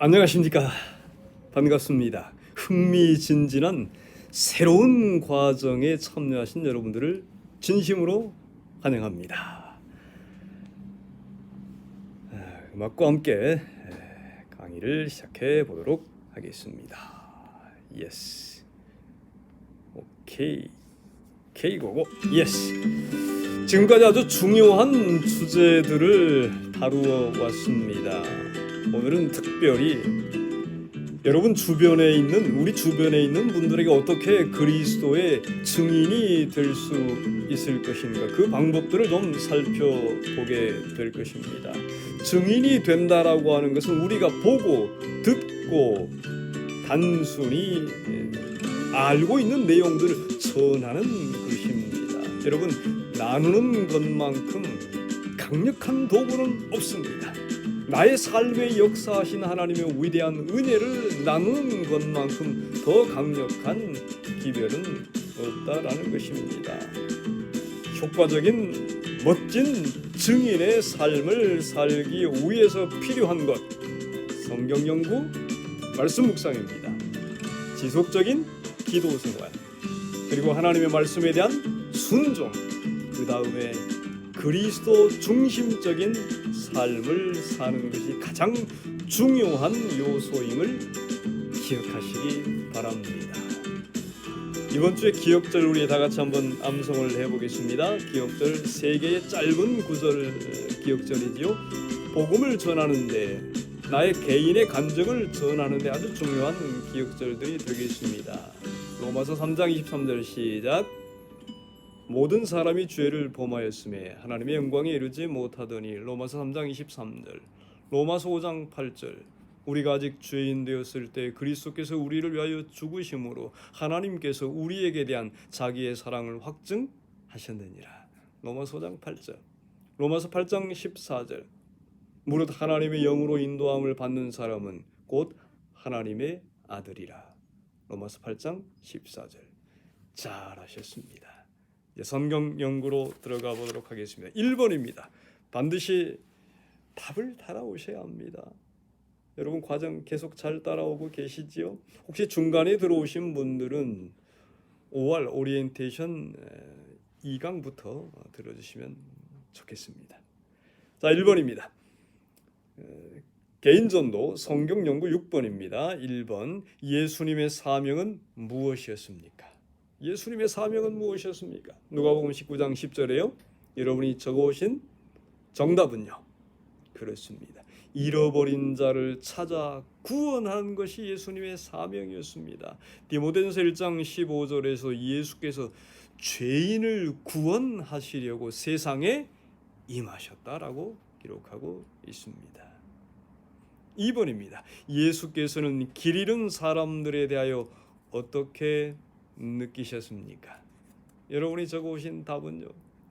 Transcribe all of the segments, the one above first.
안녕하십니까. 반갑습니다. 흥미진진한 새로운 과정에 참여하신 여러분들을 진심으로 환영합니다. 음악과 함께 강의를 시작해 보도록 하겠습니다. 예스. 오케이. 오케이 고고. 예스. 지금까지 아주 중요한 주제들을 다루어 왔습니다. 오늘은 특별히 여러분 주변에 있는 우리 주변에 있는 분들에게 어떻게 그리스도의 증인이 될 수 있을 것인가, 그 방법들을 좀 살펴보게 될 것입니다. 증인이 된다라고 하는 것은 우리가 보고 듣고 단순히 알고 있는 내용들을 전하는 것입니다. 여러분, 나누는 것만큼 강력한 도구는 없습니다. 나의 삶에 역사하신 하나님의 위대한 은혜를 나누는 것만큼 더 강력한 기별은 없다라는 것입니다. 효과적인 멋진 증인의 삶을 살기 위해서 필요한 것, 성경 연구, 말씀 묵상입니다. 지속적인 기도 생활, 그리고 하나님의 말씀에 대한 순종, 그 다음에 그리스도 중심적인 삶을 사는 것이 가장 중요한 요소임을 기억하시기 바랍니다. 이번 주에 기억절 우리 다 같이 한번 암송을 해보겠습니다. 기억절 3개의 짧은 구절 기억절이지요. 복음을 전하는데, 나의 개인의 간증을 전하는데 아주 중요한 기억절들이 되겠습니다. 로마서 3장 23절 시작. 모든 사람이 죄를 범하였음에 하나님의 영광에 이르지 못하더니. 로마서 3장 23절. 로마서 5장 8절. 우리가 아직 죄인 되었을 때 그리스도께서 우리를 위하여 죽으심으로 하나님께서 우리에게 대한 자기의 사랑을 확증하셨느니라. 로마서 5장 8절. 로마서 8장 14절. 무릇 하나님의 영으로 인도함을 받는 사람은 곧 하나님의 아들이라. 로마서 8장 14절. 잘하셨습니다. 성경 연구로 들어가 보도록 하겠습니다. 1번입니다. 반드시 답을 따라오셔야 합니다. 여러분 과정 계속 잘 따라오고 계시지요? 혹시 중간에 들어오신 분들은 5월 오리엔테이션 2강부터 들어주시면 좋겠습니다. 자, 1번입니다. 개인전도 성경 연구 6번입니다. 1번. 예수님의 사명은 무엇이었습니까? 예수님의 사명은 무엇이었습니까? 누가복음 19장 10절에요. 여러분이 적어오신 정답은요, 그렇습니다. 잃어버린 자를 찾아 구원하는 것이 예수님의 사명이었습니다. 디모데전서 1장 15절에서 예수께서 죄인을 구원하시려고 세상에 임하셨다라고 기록하고 있습니다. 2번입니다. 예수께서는 길 잃은 사람들에 대하여 어떻게 느끼셨습니까? 여러분이 적어오신 답은요,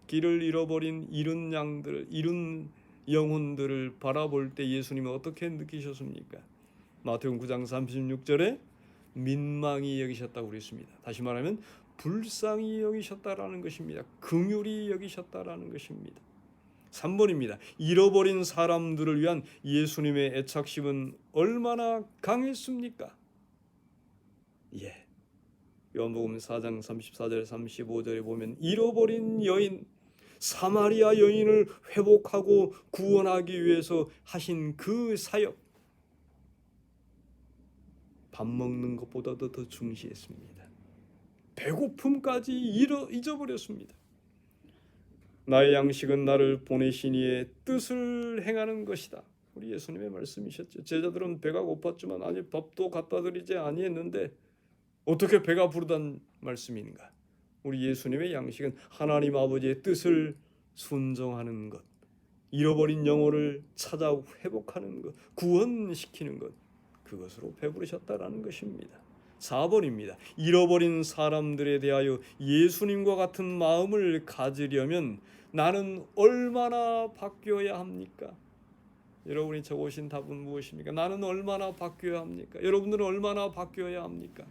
길을 잃어버린 잃은 양들, 잃은 영혼들을 바라볼 때 예수님은 어떻게 느끼셨습니까? 마태복음 9장 36절에 민망히 여기셨다고 그랬습니다. 다시 말하면 불쌍히 여기셨다라는 것입니다. 긍휼히 여기셨다라는 것입니다. 3번입니다. 잃어버린 사람들을 위한 예수님의 애착심은 얼마나 강했습니까? 요한복음 4장 34절 35절에 보면 잃어버린 여인, 사마리아 여인을 회복하고 구원하기 위해서 하신 그 사역, 밥 먹는 것보다도 더 중시했습니다. 배고픔까지 잊어버렸습니다. 나의 양식은 나를 보내신 이의 뜻을 행하는 것이다. 우리 예수님의 말씀이셨죠. 제자들은 배가 고팠지만 아니 밥도 갖다 드리지 아니했는데 어떻게 배가 부르단 말씀인가? 우리 예수님의 양식은 하나님 아버지의 뜻을 순종하는 것, 잃어버린 영혼을 찾아 회복하는 것, 구원시키는 것, 그것으로 배부르셨다라는 것입니다. 4번입니다. 잃어버린 사람들에 대하여 예수님과 같은 마음을 가지려면 나는 얼마나 바뀌어야 합니까? 여러분이 적으신 답은 무엇입니까? 나는 얼마나 바뀌어야 합니까? 여러분들은 얼마나 바뀌어야 합니까?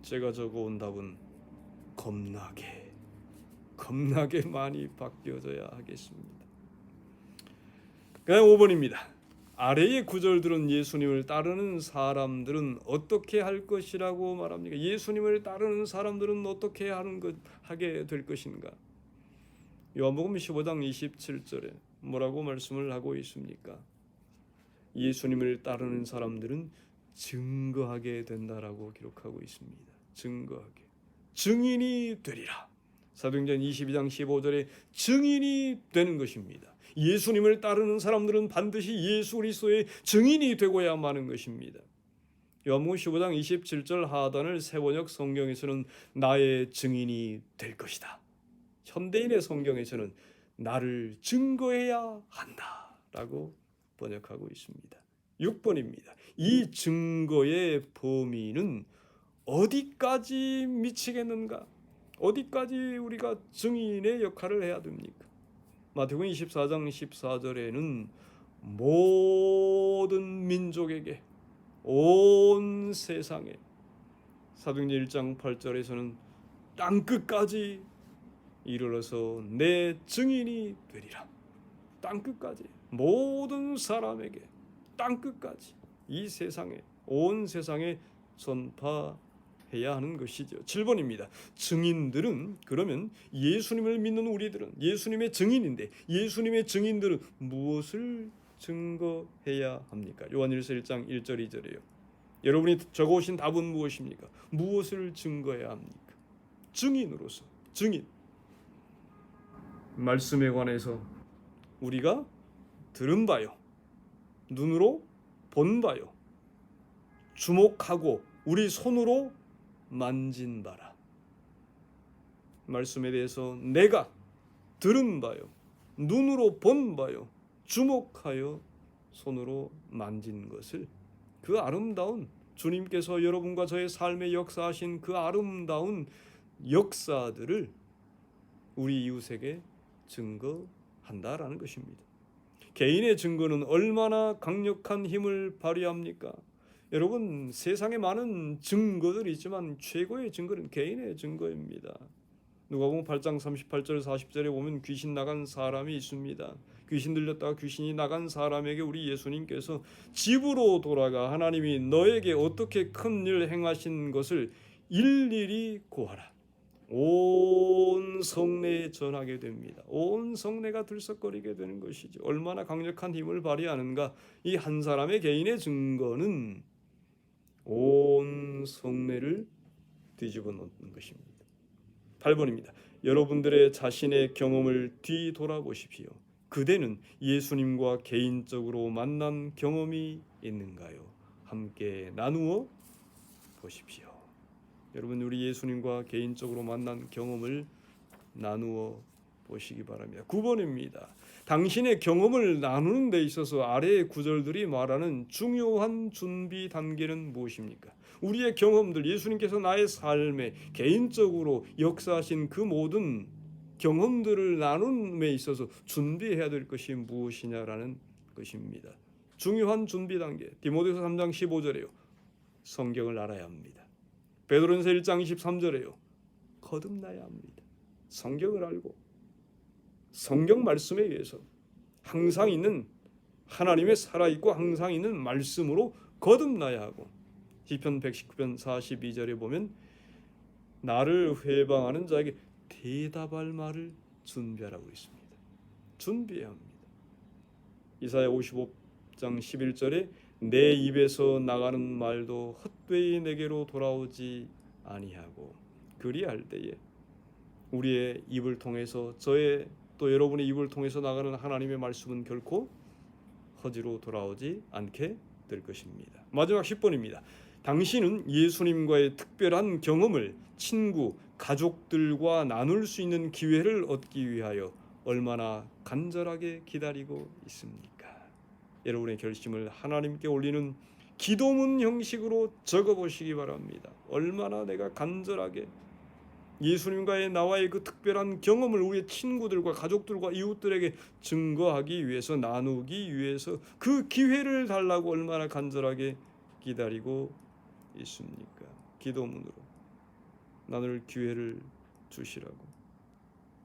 제가 적어온 답은 겁나게 많이 바뀌어져야 하겠습니다. 그다음 5번입니다. 아래의 구절들은 예수님을 따르는 사람들은 어떻게 할 것이라고 말합니까? 예수님을 따르는 사람들은 어떻게 하게 될 것인가? 요한복음 15장 27절에 뭐라고 말씀을 하고 있습니까? 예수님을 따르는 사람들은 증거하게 된다라고 기록하고 있습니다. 증거하게. 증인이 되리라. 사도행전 22장 15절에 증인이 되는 것입니다. 예수님을 따르는 사람들은 반드시 예수 그리스도의 증인이 되고야 마는 것입니다. 요한복음 15장 27절 하단을 세번역 성경에서는 나의 증인이 될 것이다. 현대인의 성경에서는 나를 증거해야 한다라고 번역하고 있습니다. 6번입니다. 이 증거의 범위는 어디까지 미치겠는가? 어디까지 우리가 증인의 역할을 해야 됩니까? 마태복음 24장 14절에는 모든 민족에게 온 세상에, 사도행전 1장 8절에서는 땅끝까지 이르러서 내 증인이 되리라. 땅끝까지, 모든 사람에게, 땅끝까지, 이 세상에, 온 세상에 전파해야 하는 것이죠. 7번입니다. 증인들은, 그러면 예수님을 믿는 우리들은 예수님의 증인인데, 예수님의 증인들은 무엇을 증거해야 합니까? 요한일서 1장 1절 2절이에요. 여러분이 적어오신 답은 무엇입니까? 무엇을 증거해야 합니까? 증인으로서, 증인. 말씀에 관해서 우리가 들은 바요, 눈으로 본 바요, 주목하고 우리 손으로 만진 바라. 말씀에 대해서 내가 들은 바요, 눈으로 본 바요, 주목하여 손으로 만진 것을, 그 아름다운 주님께서 여러분과 저의 삶에 역사하신 그 아름다운 역사들을 우리 이웃에게 증거한다라는 것입니다. 개인의 증거는 얼마나 강력한 힘을 발휘합니까? 여러분, 세상에 많은 증거들이 있지만 최고의 증거는 개인의 증거입니다. 누가복음 8장 38절 40절에 보면 귀신 나간 사람이 있습니다. 귀신 들렸다가 귀신이 나간 사람에게 우리 예수님께서 집으로 돌아가 하나님이 너에게 어떻게 큰 일 행하신 것을 일일이 고하라. 온 성내에 전하게 됩니다. 온 성내가 들썩거리게 되는 것이죠. 얼마나 강력한 힘을 발휘하는가. 이 한 사람의 개인의 증거는 온 성내를 뒤집어 놓는 것입니다. 8번입니다. 여러분들의 자신의 경험을 뒤돌아보십시오. 그대는 예수님과 개인적으로 만난 경험이 있는가요? 함께 나누어 보십시오. 여러분, 우리 예수님과 개인적으로 만난 경험을 나누어 보시기 바랍니다. 9번입니다. 당신의 경험을 나누는 데 있어서 아래의 구절들이 말하는 중요한 준비 단계는 무엇입니까? 우리의 경험들, 예수님께서 나의 삶에 개인적으로 역사하신 그 모든 경험들을 나눔에 있어서 준비해야 될 것이 무엇이냐라는 것입니다. 중요한 준비 단계, 디모데후서 3장 15절에요. 성경을 알아야 합니다. 베드로전서 1장 23절에요. 거듭나야 합니다. 성경을 알고 성경 말씀에 의해서 항상 있는 하나님의 살아있고 항상 있는 말씀으로 거듭나야 하고, 시편 119편 42절에 보면 나를 회방하는 자에게 대답할 말을 준비하라고 있습니다. 준비해야 합니다. 이사야 55장 11절에 내 입에서 나가는 말도 헛되이 내게로 돌아오지 아니하고, 그리할 때에 우리의 입을 통해서, 저의 또 여러분의 입을 통해서 나가는 하나님의 말씀은 결코 허지로 돌아오지 않게 될 것입니다. 마지막 10번입니다. 당신은 예수님과의 특별한 경험을 친구, 가족들과 나눌 수 있는 기회를 얻기 위하여 얼마나 간절하게 기다리고 있습니까? 여러분의 결심을 하나님께 올리는 기도문 형식으로 적어보시기 바랍니다. 얼마나 내가 간절하게 예수님과의 나와의 그 특별한 경험을 우리의 친구들과 가족들과 이웃들에게 증거하기 위해서, 나누기 위해서 그 기회를 달라고 얼마나 간절하게 기다리고 있습니까? 기도문으로 나눌 기회를 주시라고,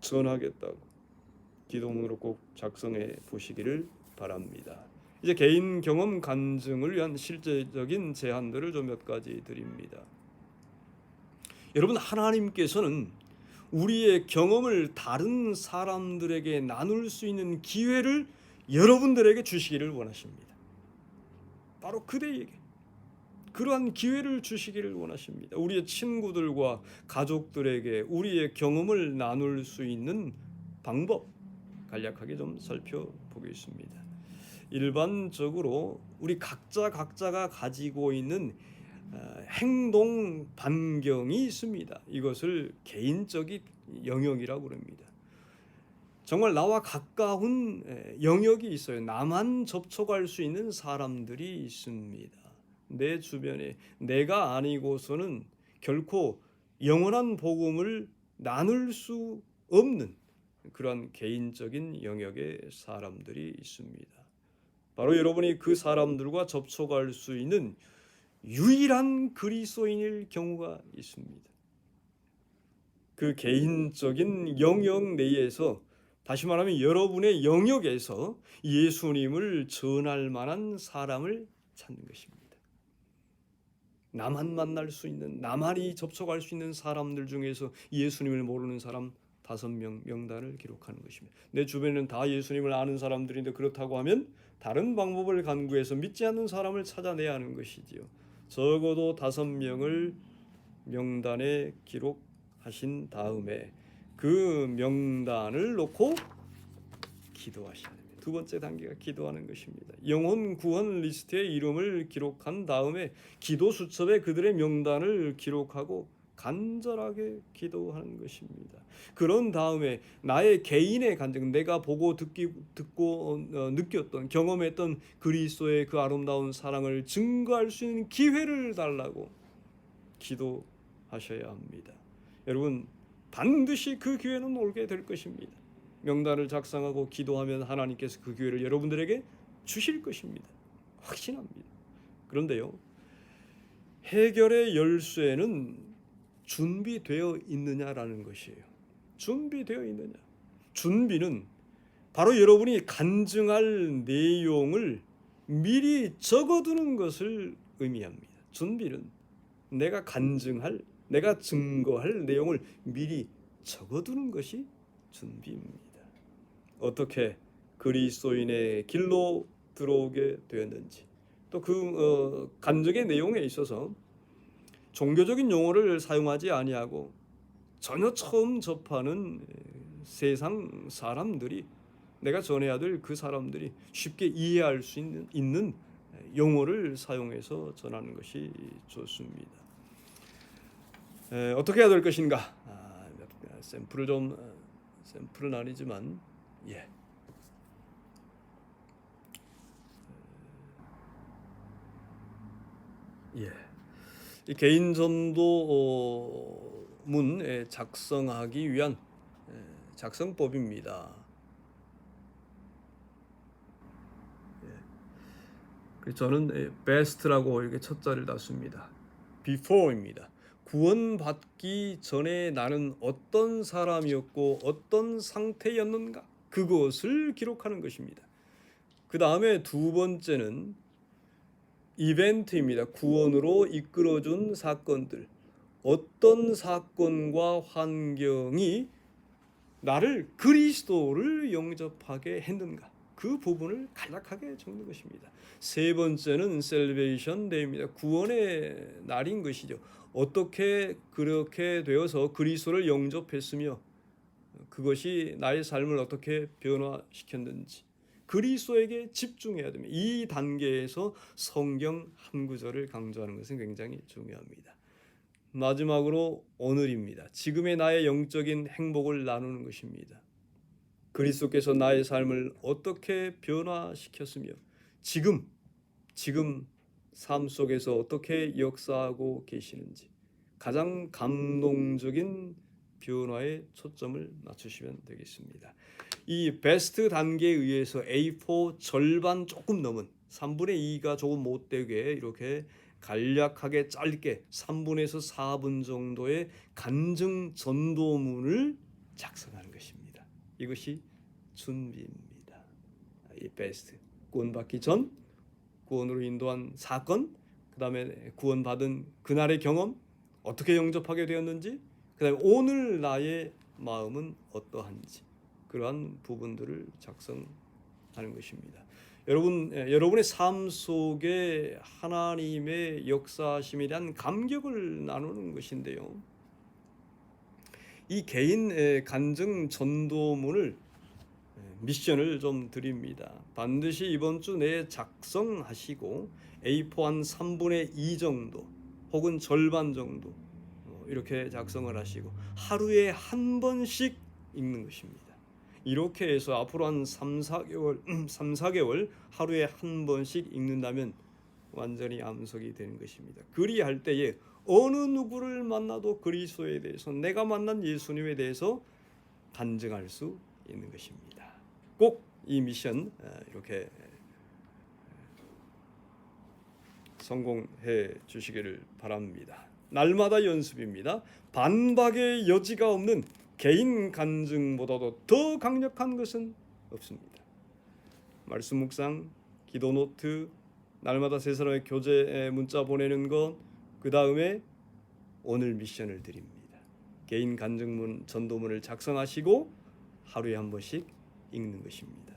전하겠다고 기도문으로 꼭 작성해 보시기를 바랍니다. 이제 개인 경험 간증을 위한 실제적인 제안들을 좀 몇 가지 드립니다. 여러분, 하나님께서는 우리의 경험을 다른 사람들에게 나눌 수 있는 기회를 여러분들에게 주시기를 원하십니다. 바로 그대에게 그러한 기회를 주시기를 원하십니다. 우리의 친구들과 가족들에게 우리의 경험을 나눌 수 있는 방법 간략하게 좀 살펴보겠습니다. 일반적으로 우리 각자가 가지고 있는 행동 반경이 있습니다. 이것을 개인적인 영역이라고 합니다. 정말 나와 가까운 영역이 있어요. 나만 접촉할 수 있는 사람들이 있습니다. 내 주변에 내가 아니고서는 결코 영원한 복음을 나눌 수 없는 그런 개인적인 영역의 사람들이 있습니다. 바로 여러분이 그 사람들과 접촉할 수 있는 유일한 그리스도인일 경우가 있습니다. 그 개인적인 영역 내에서, 다시 말하면 여러분의 영역에서 예수님을 전할 만한 사람을 찾는 것입니다. 나만 만날 수 있는, 나만이 접촉할 수 있는 사람들 중에서 예수님을 모르는 사람 5명 명단을 기록하는 것입니다. 내 주변에는 다 예수님을 아는 사람들인데 그렇다고 하면 다른 방법을 간구해서 믿지 않는 사람을 찾아내야 하는 것이지요. 적어도 5명을 명단에 기록하신 다음에 그 명단을 놓고 기도하셔야 됩니다. 두 번째 단계가 기도하는 것입니다. 영혼 구원 리스트에 이름을 기록한 다음에 기도 수첩에 그들의 명단을 기록하고 간절하게 기도하는 것입니다. 그런 다음에 나의 개인의 간증, 내가 보고 듣고 느꼈던, 경험했던 그리스도의 그 아름다운 사랑을 증거할 수 있는 기회를 달라고 기도하셔야 합니다. 여러분, 반드시 그 기회는 오게 될 것입니다. 명단을 작성하고 기도하면 하나님께서 그 기회를 여러분들에게 주실 것입니다. 확신합니다. 그런데요, 해결의 열쇠는 준비되어 있느냐라는 것이에요. 준비되어 있느냐. 준비는 바로 여러분이 간증할 내용을 미리 적어두는 것을 의미합니다. 준비는 내가 간증할, 내가 증거할 내용을 미리 적어두는 것이 준비입니다. 어떻게 그리스도인의 길로 들어오게 되었는지, 또 그 간증의 내용에 있어서 종교적인 용어를 사용하지 아니하고 전혀 처음 접하는 세상 사람들이, 내가 전해야 될 그 사람들이 쉽게 이해할 수 있는 용어를 사용해서 전하는 것이 좋습니다. 어떻게 해야 될 것인가? 샘플은 아니지만 이 개인 전도문 작성하기 위한 작성법입니다. 저는 best라고 이렇게 첫 자리를 놨습니다. before입니다. 구원받기 전에 나는 어떤 사람이었고 어떤 상태였는가, 그것을 기록하는 것입니다. 그 다음에 두 번째는 이벤트입니다. 구원으로 이끌어준 사건들, 어떤 사건과 환경이 나를 그리스도를 영접하게 했는가, 그 부분을 간략하게 적는 것입니다. 세 번째는 셀베이션 데이입니다. 구원의 날인 것이죠. 어떻게 그렇게 되어서 그리스도를 영접했으며 그것이 나의 삶을 어떻게 변화시켰는지, 그리스도에게 집중해야 됩니다. 이 단계에서 성경 한 구절을 강조하는 것은 굉장히 중요합니다. 마지막으로 오늘입니다. 지금의 나의 영적인 행복을 나누는 것입니다. 그리스도께서 나의 삶을 어떻게 변화시켰으며 지금 삶 속에서 어떻게 역사하고 계시는지, 가장 감동적인 변화에 초점을 맞추시면 되겠습니다. 이 베스트 단계에 의해서 A4 절반 조금 넘은 3분의 2가 조금 못되게 이렇게 간략하게 짧게 3분에서 4분 정도의 간증 전도문을 작성하는 것입니다. 이것이 준비입니다. 이 베스트. 구원받기 전, 구원으로 인도한 사건, 그 다음에 구원받은 그날의 경험, 어떻게 영접하게 되었는지, 그 다음에 오늘 나의 마음은 어떠한지, 그러한 부분들을 작성하는 것입니다. 여러분의 삶 속에 하나님의 역사심에 대한 감격을 나누는 것인데요. 이 개인 간증 전도문을 미션을 좀 드립니다. 반드시 이번 주 내에 작성하시고 A4 한 3분의 2 정도 혹은 절반 정도 이렇게 작성을 하시고 하루에 한 번씩 읽는 것입니다. 이렇게 해서 앞으로 한 3, 4개월 하루에 한 번씩 읽는다면 완전히 암석이 되는 것입니다. 그리할 때에 어느 누구를 만나도 그리스도에 대해서, 내가 만난 예수님에 대해서 간증할 수 있는 것입니다. 꼭 이 미션 이렇게 성공해 주시기를 바랍니다. 날마다 연습입니다. 반박의 여지가 없는 개인 간증보다도 더 강력한 것은 없습니다. 말씀 묵상, 기도 노트, 날마다 세 사람의 교제 문자 보내는 것, 그 다음에 오늘 미션을 드립니다. 개인 간증문 전도문을 작성하시고 하루에 한 번씩 읽는 것입니다.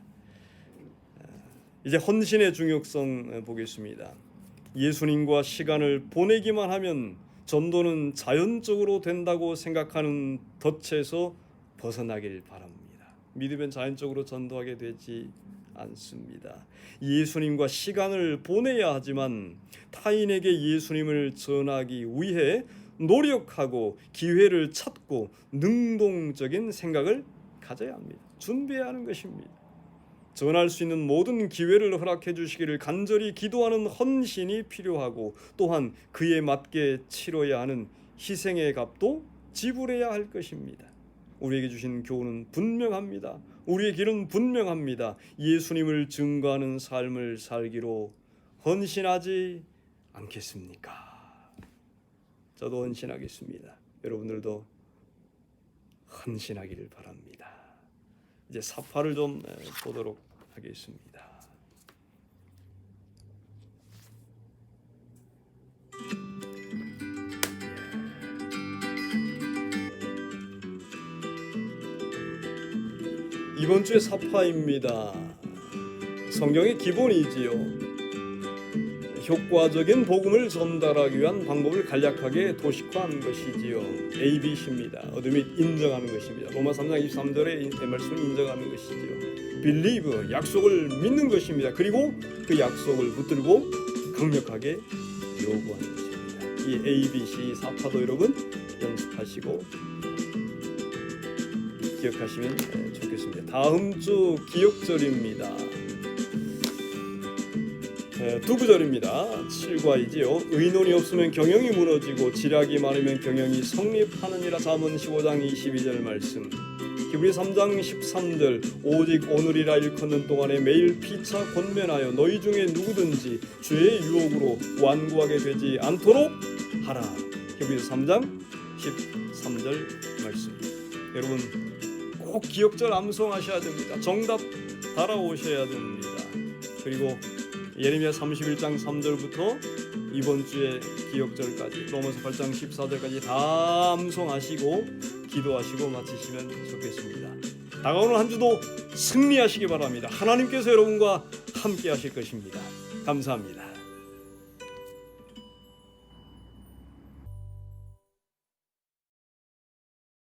이제 헌신의 중요성 보겠습니다. 예수님과 시간을 보내기만 하면 전도는 자연적으로 된다고 생각하는 덫에서 벗어나길 바랍니다. 믿으면 자연적으로 전도하게 되지 않습니다. 예수님과 시간을 보내야 하지만 타인에게 예수님을 전하기 위해 노력하고 기회를 찾고 능동적인 생각을 가져야 합니다. 준비해야 하는 것입니다. 전할 수 있는 모든 기회를 허락해 주시기를 간절히 기도하는 헌신이 필요하고, 또한 그에 맞게 치러야 하는 희생의 값도 지불해야 할 것입니다. 우리에게 주신 교훈은 분명합니다. 우리의 길은 분명합니다. 예수님을 증거하는 삶을 살기로 헌신하지 않겠습니까? 저도 헌신하겠습니다. 여러분들도 헌신하기를 바랍니다. 이제 사파를 좀 보도록 하겠습니다. 이번 주의 사파입니다. 성경의 기본이지요. 효과적인 복음을 전달하기 위한 방법을 간략하게 도식화한 것이지요. ABC입니다. 얻음 및 인정하는 것입니다. 로마 3장 23절의 말씀을 인정하는 것이지요. Believe, 약속을 믿는 것입니다. 그리고 그 약속을 붙들고 강력하게 요구하는 것입니다. 이 ABC 사파도 여러분 연습하시고 기억하시면 좋겠습니다. 다음 주 기억절입니다. 두 구절입니다. 7과 2지요. 의논이 없으면 경영이 무너지고 지략이 많으면 경영이 성립하느니라. 잠언 15장 22절 말씀. 히브리 3장 13절. 오직 오늘이라 일컫는 동안에 매일 피차 권면하여 너희 중에 누구든지 죄의 유혹으로 완고하게 되지 않도록 하라. 히브리 3장 13절 말씀. 여러분 꼭 기억절 암송하셔야 됩니다. 정답 달아오셔야 됩니다. 그리고 예레미야 31장 3절부터 이번 주에 기억절까지 로마서 8장 14절까지 다 암송하시고 기도하시고 마치시면 좋겠습니다. 다가오는 한 주도 승리하시기 바랍니다. 하나님께서 여러분과 함께 하실 것입니다. 감사합니다.